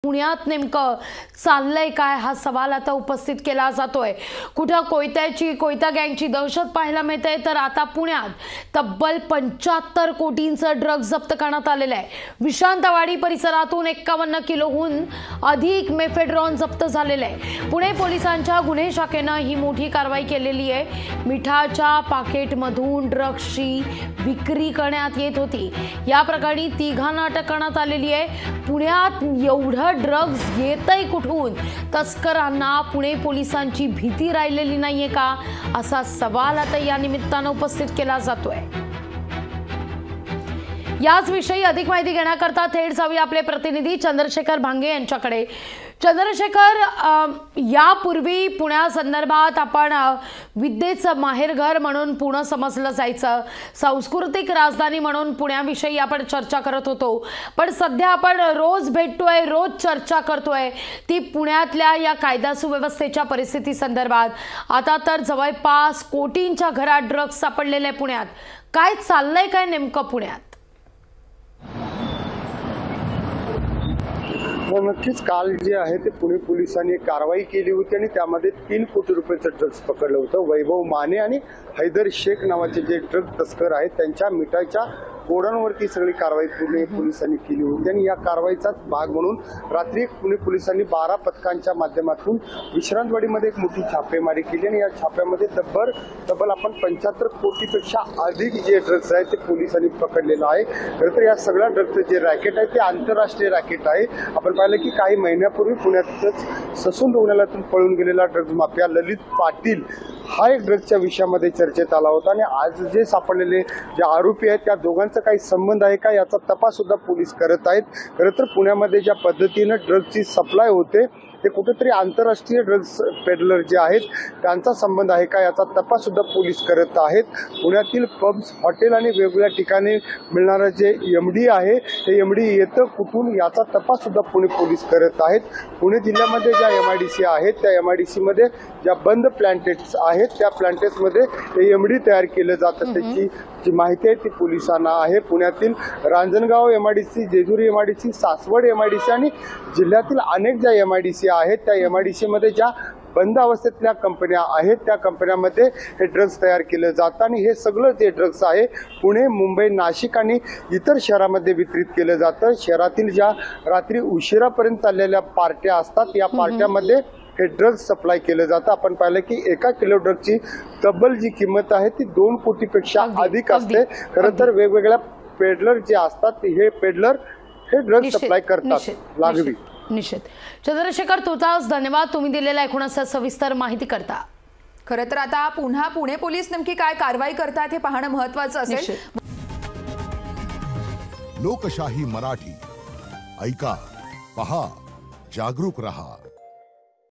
पुण्यात नेमकं चाललंय काय हा सवाल आता उपस्थित केला जातोय। कुठं कोयता गँगची दहशत पाहायला मिळते, तर आता पुण्यात तब्बल 75 कोटींचं ड्रग्ज जप्त करण्यात आलेलं आहे। विश्रांतवाडी परिसरातून 51 किलोहून अधिक मेफेड्रॉन जप्त झालेलं आहे। पुणे पोलिसांच्या गुन्हे शाखेनं ही मोठी कारवाई केलेली आहे। मिठाच्या पाकेटमधून ड्रग्जची विक्री करण्यात येत होती। या प्रकरणी तिघांना अटक करण्यात आलेली आहे। पुण्यात एवढं ड्रग्ज येतंय कुठून? तस्करांना पुणे पोलिसांची भीती राहिलेली नाहीये का, असा सवाल आता या निमित्तानं उपस्थित केला जातोय। याच विषयी अधिक माहिती घेण्याकरता थेट जाऊया आपले प्रतिनिधी चंद्रशेखर भांगे यांच्याकडे। चंद्रशेखर, यापूर्वी पुण्यासंदर्भात आपण विद्येचं माहेरघर म्हणून पुणे समजलं जायचं, सांस्कृतिक राजधानी म्हणून पुण्याविषयी आपण चर्चा करत होतो, पण सध्या आपण रोज भेटतोय, रोज चर्चा करतोय ती पुण्यातल्या या कायदा सुव्यवस्थेच्या परिस्थिती संदर्भात। आता तर जवळपास कोटींच्या घरात ड्रग्ज सापडलेले पुण्यात, काय चाललंय काय नेमकं पुण्यात? नक्कीच काल जे आहे ते पुणे पोलिसांनी कारवाई केली होती आणि त्यामध्ये 3 कोटी रुपयाचं ड्रग्ज पकडलं होतं। वैभव माने आणि हैदर शेख नावाचे जे ड्रग तस्कर आहेत त्यांच्या मिठाच्या गोडाऊनवरती सगळी कारवाई पुणे पोलिसांनी केली होती आणि या कारवाईचाच भाग म्हणून रात्री पुणे पोलिसांनी 12 पथकांच्या माध्यमातून विश्रांतवाडीमध्ये एक मोठी छापेमारी केली आणि या छाप्यामध्ये तब्बल आपण 75 कोटीपेक्षा अधिक जे ड्रग्ज आहेत ते पोलिसांनी पकडलेलं आहे। खरं तर या सगळ्या ड्रग्जचं जे रॅकेट आहे ते आंतरराष्ट्रीय रॅकेट आहे। आपण पाहिलं की काही महिन्यापूर्वी पुण्यातच ससून रुग्णालयातून पळून गेलेला ड्रग्ज माफिया ललित पाटील हा एक ड्रग्जच्या विषयामध्ये चर्चेत आला होता आणि आज जे सापडलेले जे आरोपी आहेत त्या दोघांचा काही संबंध आहे का याचा तपास सुद्धा पोलीस करत आहेत। खरं तर पुण्यामध्ये ज्या पद्धतीनं ड्रग्जची सप्लाय होते ते कुठेतरी आंतरराष्ट्रीय ड्रग्ज पेडलर जे आहेत त्यांचा संबंध आहे का याचा तपास सुद्धा पोलीस करत आहेत। पुण्यातील पब्स, हॉटेल आणि वेगवेगळ्या ठिकाणी मिळणारं जे एमडी आहे ते एमडी येतं कुठून याचा तपास सुद्धा पुणे पोलीस करत आहेत। पुणे जिल्ह्यामध्ये ज्या MIDC आहेत त्या MIDC मध्ये ज्या बंद प्लांटेट्स आहेत त्या प्लांटेट्समध्ये ते एमडी तयार केलं जातं, त्याची जी माहिती आहे ती पोलिसांना आहे। पुण्यातील Ranjangaon MIDC, Jejuri MIDC, Saswad MIDC आणि जिल्ह्यातील अनेक ज्या MIDC आहेत त्या MIDC मध्ये ज्या बंद अवस्थेतल्या कंपन्या आहेत त्या कंपन्यांमध्ये हे ड्रग्ज तयार केलं जातं आणि हे सगळं जे ड्रग्ज आहे पुणे, मुंबई, नाशिक आणि इतर शहरामध्ये वितरित केलं जातं। शहरातील ज्या रात्री उशिरापर्यंत चाललेल्या पार्ट्या असतात या पार्ट्यामध्ये हे ड्रग्ज सप्लाय केलं जातं। आपण पाहिलं की 1 किलो ड्रग्जची तब्बल जी किंमत आहे ती 2 कोटीपेक्षा अधिक असते। खरं तर वेगवेगळ्या पेडलर जे असतात हे पेडलर हे ड्रग्ज सप्लाय करतात लागवी। निश्चित चंद्रशेखर, तुझाच धन्यवाद तुम्ही दिलेल्या एकूणच सविस्तर माहिती करता। खरं तर आता पुन्हा पुणे पोलीस नेमकी काय कारवाई करतात हे पाहणं महत्त्वाचं असेल। लोकशाही मराठी ऐका, पहा, जागरूक रहा।